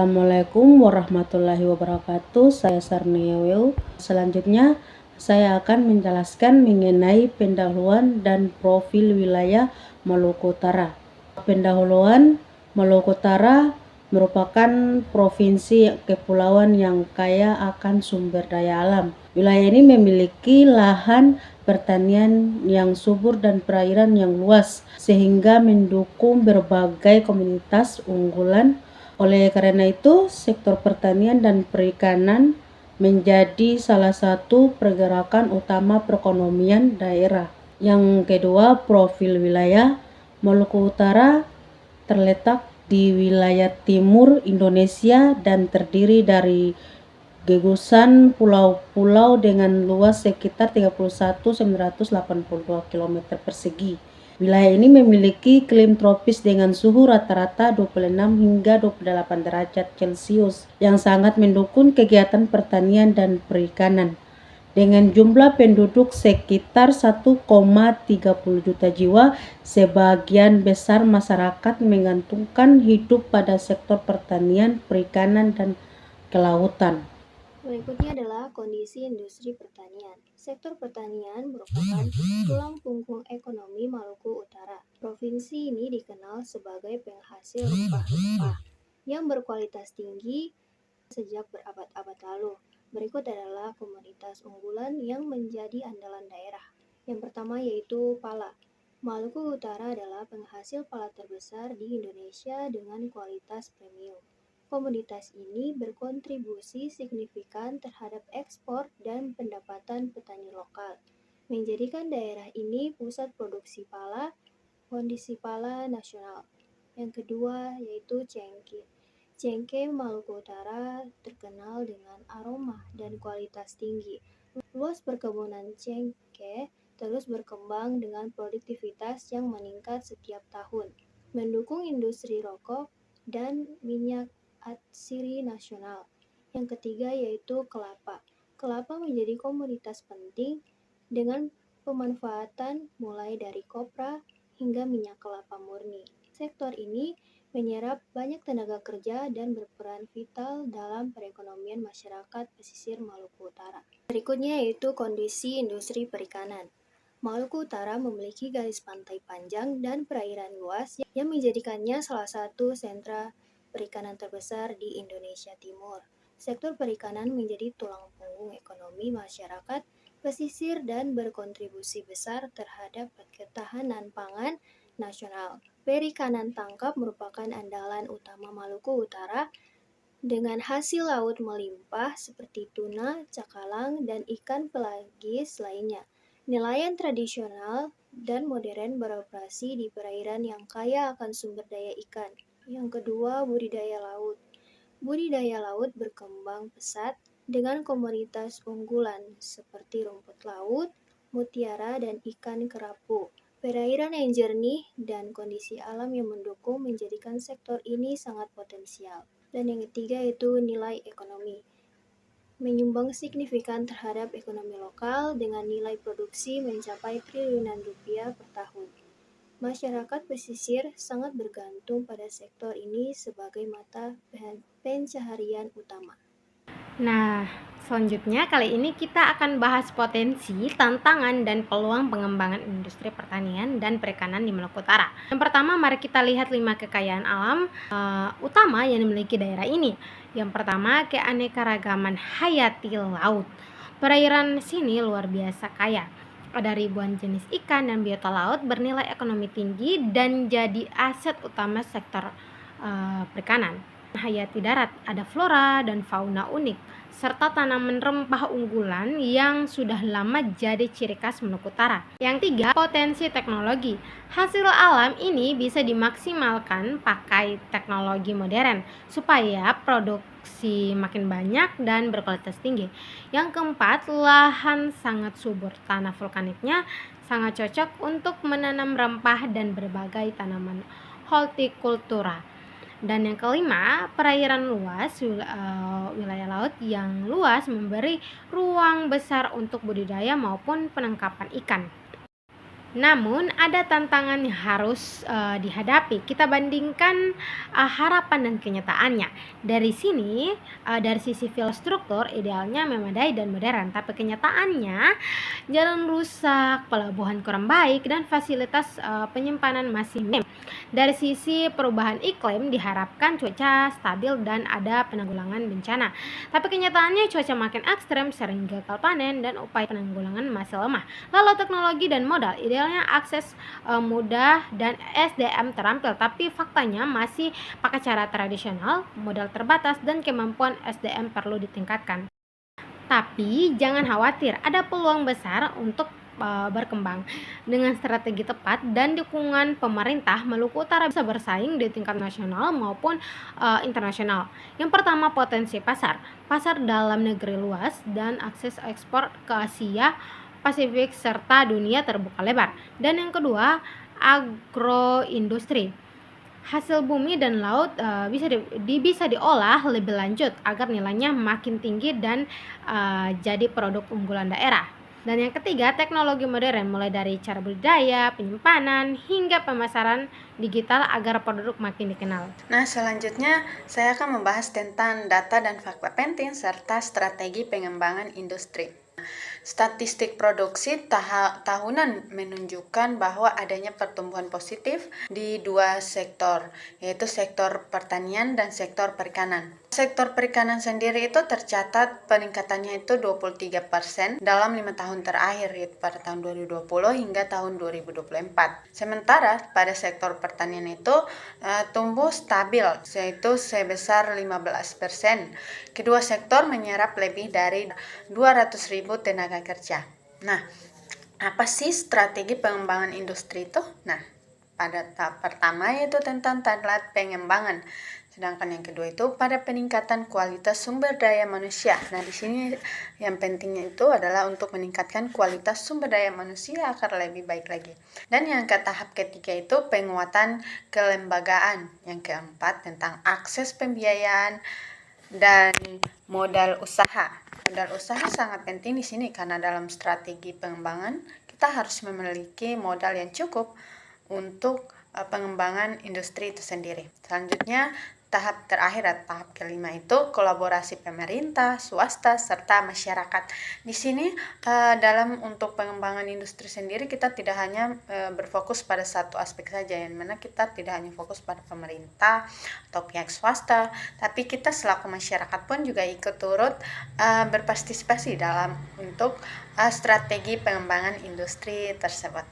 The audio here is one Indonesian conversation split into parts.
Assalamualaikum warahmatullahi wabarakatuh. Saya Sarnia Weu. Selanjutnya, saya akan menjelaskan mengenai pendahuluan dan profil wilayah Maluku Utara. Pendahuluan, Maluku Utara merupakan provinsi kepulauan yang kaya akan sumber daya alam. Wilayah ini memiliki lahan pertanian yang subur dan perairan yang luas, sehingga mendukung berbagai komunitas unggulan. Oleh karena itu, sektor pertanian dan perikanan menjadi salah satu pergerakan utama perekonomian daerah. Yang kedua, profil wilayah. Maluku Utara terletak di wilayah timur Indonesia dan terdiri dari gugusan pulau-pulau dengan luas sekitar 31.982 km persegi. Wilayah ini memiliki iklim tropis dengan suhu rata-rata 26 hingga 28 derajat Celcius yang sangat mendukung kegiatan pertanian dan perikanan. Dengan jumlah penduduk sekitar 1,30 juta jiwa, sebagian besar masyarakat menggantungkan hidup pada sektor pertanian, perikanan, dan kelautan. Berikutnya adalah kondisi industri pertanian. Sektor pertanian merupakan tulang punggung ekonomi Maluku Utara. Provinsi ini dikenal sebagai penghasil rempah-rempah yang berkualitas tinggi sejak berabad-abad lalu. Berikut adalah komoditas unggulan yang menjadi andalan daerah. Yang pertama yaitu pala. Maluku Utara adalah penghasil pala terbesar di Indonesia dengan kualitas premium. Komoditas ini berkontribusi signifikan terhadap ekspor dan pendapatan petani lokal, menjadikan daerah ini pusat produksi pala, kondisi pala nasional. Yang kedua yaitu cengkeh. Cengkeh Maluku Utara terkenal dengan aroma dan kualitas tinggi. Luas perkebunan cengkeh terus berkembang dengan produktivitas yang meningkat setiap tahun, mendukung industri rokok dan minyak atsiri nasional. Yang ketiga yaitu kelapa. Kelapa menjadi komoditas penting dengan pemanfaatan mulai dari kopra hingga minyak kelapa murni. Sektor ini menyerap banyak tenaga kerja dan berperan vital dalam perekonomian masyarakat pesisir Maluku Utara. Berikutnya yaitu kondisi industri perikanan. Maluku Utara memiliki garis pantai panjang dan perairan luas yang menjadikannya salah satu sentra perikanan terbesar di Indonesia Timur. Sektor perikanan menjadi tulang punggung ekonomi masyarakat pesisir dan berkontribusi besar terhadap ketahanan pangan nasional. Perikanan tangkap merupakan andalan utama Maluku Utara dengan hasil laut melimpah seperti tuna, cakalang, dan ikan pelagis lainnya. Nelayan tradisional dan modern beroperasi di perairan yang kaya akan sumber daya ikan. Yang kedua, budidaya laut. Budidaya laut berkembang pesat dengan komoditas unggulan seperti rumput laut, mutiara, dan ikan kerapu. Perairan yang jernih dan kondisi alam yang mendukung menjadikan sektor ini sangat potensial. Dan yang ketiga yaitu nilai ekonomi. Menyumbang signifikan terhadap ekonomi lokal dengan nilai produksi mencapai triliunan rupiah per tahun. Masyarakat pesisir sangat bergantung pada sektor ini sebagai mata pencaharian utama. Nah, selanjutnya kali ini kita akan bahas potensi, tantangan, dan peluang pengembangan industri pertanian dan perikanan di Maluku Utara. Yang pertama, mari kita lihat 5 kekayaan alam utama yang dimiliki daerah ini. Yang pertama, keanekaragaman hayati laut. Perairan sini luar biasa kaya. Ada ribuan jenis ikan dan biota laut bernilai ekonomi tinggi dan jadi aset utama sektor perikanan. Hayati darat, ada flora dan fauna unik, serta tanaman rempah unggulan yang sudah lama jadi ciri khas Maluku Utara. Yang tiga, potensi teknologi. Hasil alam ini bisa dimaksimalkan pakai teknologi modern supaya produksi makin banyak dan berkualitas tinggi. Yang keempat, lahan sangat subur. Tanah vulkaniknya sangat cocok untuk menanam rempah dan berbagai tanaman hortikultura. Dan yang kelima, perairan luas, wilayah laut yang luas memberi ruang besar untuk budidaya maupun penangkapan ikan. Namun ada tantangan yang harus dihadapi. Kita bandingkan harapan dan kenyataannya. Dari sini, dari sisi struktur idealnya memadai dan modern, tapi kenyataannya jalan rusak, pelabuhan kurang baik, dan fasilitas penyimpanan masih minim. Dari sisi perubahan iklim diharapkan cuaca stabil dan ada penanggulangan bencana. Tapi kenyataannya cuaca makin ekstrem, sering gagal panen, dan upaya penanggulangan masih lemah. Lalu teknologi dan modal, idealnya akses mudah dan SDM terampil, tapi faktanya masih pakai cara tradisional, modal terbatas, dan kemampuan SDM perlu ditingkatkan. Tapi jangan khawatir, ada peluang besar untuk berkembang. Dengan strategi tepat dan dukungan pemerintah, Maluku Utara bisa bersaing di tingkat nasional maupun internasional. Yang pertama, potensi pasar. Pasar dalam negeri luas dan akses ekspor ke Asia, Pasifik, serta dunia terbuka lebar. Dan yang kedua, agroindustri. Hasil bumi dan laut bisa diolah lebih lanjut agar nilainya makin tinggi dan jadi produk unggulan daerah. Dan yang ketiga, teknologi modern mulai dari cara budidaya, penyimpanan, hingga pemasaran digital agar produk makin dikenal. Nah, selanjutnya saya akan membahas tentang data dan fakta penting serta strategi pengembangan industri. Statistik produksi tahunan menunjukkan bahwa adanya pertumbuhan positif di dua sektor, yaitu sektor pertanian dan sektor perikanan. Sektor perikanan sendiri itu tercatat peningkatannya itu 23% dalam 5 tahun terakhir, yaitu pada tahun 2020 hingga tahun 2024. Sementara pada sektor pertanian itu tumbuh stabil, yaitu sebesar 15%. Kedua sektor menyerap lebih dari 200.000 tenaga kerja. Nah, apa sih strategi pengembangan industri itu? Nah, pada tahap pertama yaitu tentang target pengembangan. Sedangkan yang kedua itu pada peningkatan kualitas sumber daya manusia. Nah, di sini yang pentingnya itu adalah untuk meningkatkan kualitas sumber daya manusia agar lebih baik lagi. Dan yang ke tahap ketiga itu penguatan kelembagaan. Yang keempat tentang akses pembiayaan dan modal usaha. Modal usaha sangat penting di sini karena dalam strategi pengembangan kita harus memiliki modal yang cukup untuk pengembangan industri itu sendiri. Selanjutnya tahap terakhir atau tahap kelima itu kolaborasi pemerintah, swasta, serta masyarakat. Di sini dalam untuk pengembangan industri sendiri kita tidak hanya berfokus pada satu aspek saja, yang mana kita tidak hanya fokus pada pemerintah atau pihak swasta, tapi kita selaku masyarakat pun juga ikut turut berpartisipasi dalam untuk strategi pengembangan industri tersebut.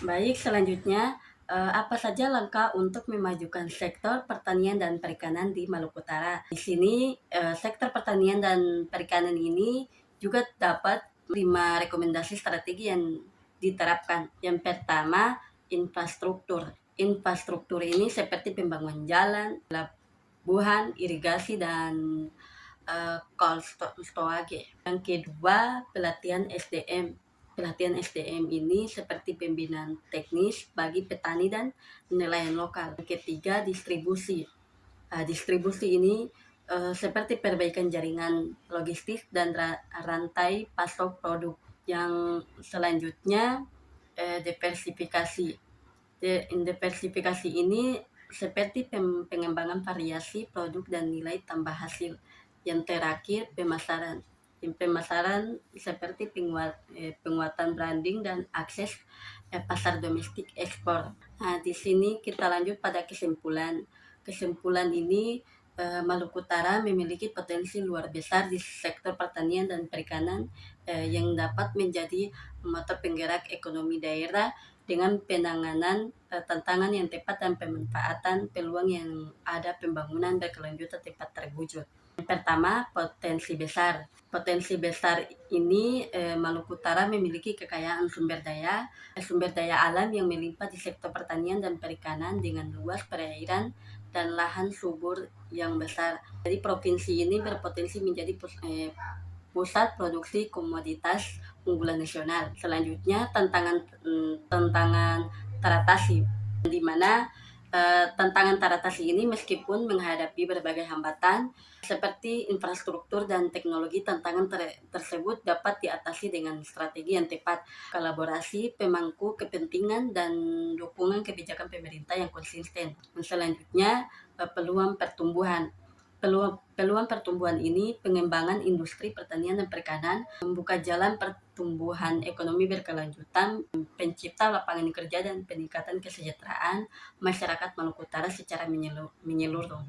Baik, selanjutnya apa saja langkah untuk memajukan sektor pertanian dan perikanan di Maluku Utara? Di sini sektor pertanian dan perikanan ini juga dapat 5 rekomendasi strategi yang diterapkan. Yang pertama, infrastruktur. Infrastruktur ini seperti pembangunan jalan, pelabuhan, irigasi, dan cold storage. Yang kedua, pelatihan SDM. Pelatihan SDM ini seperti pembinaan teknis bagi petani dan nelayan lokal. Yang ketiga, distribusi. Distribusi ini seperti perbaikan jaringan logistik dan rantai pasok produk. Yang selanjutnya, diversifikasi. Diversifikasi ini seperti pengembangan variasi produk dan nilai tambah hasil. Yang terakhir, pemasaran. Pemasaran seperti penguatan branding dan akses pasar domestik ekspor. Nah, di sini kita lanjut pada kesimpulan. Kesimpulan ini Maluku Utara memiliki potensi luar besar di sektor pertanian dan perikanan yang dapat menjadi motor penggerak ekonomi daerah dengan penanganan tantangan yang tepat dan pemanfaatan peluang yang ada, pembangunan berkelanjutan tepat terwujud. Yang pertama, potensi besar. Potensi besar ini Maluku Utara memiliki kekayaan sumber daya alam yang melimpah di sektor pertanian dan perikanan dengan luas perairan dan lahan subur yang besar. Jadi provinsi ini berpotensi menjadi pusat produksi komoditas unggulan nasional. Selanjutnya tantangan teratasi, di mana Tantangan teratasi ini meskipun menghadapi berbagai hambatan seperti infrastruktur dan teknologi. Tantangan tersebut dapat diatasi dengan strategi yang tepat, kolaborasi pemangku kepentingan, dan dukungan kebijakan pemerintah yang konsisten. Selanjutnya, peluang pertumbuhan. Peluang pertumbuhan ini pengembangan industri pertanian dan perikanan, membuka jalan pertumbuhan ekonomi berkelanjutan, pencipta lapangan kerja, dan peningkatan kesejahteraan masyarakat Maluku Utara secara menyeluruh.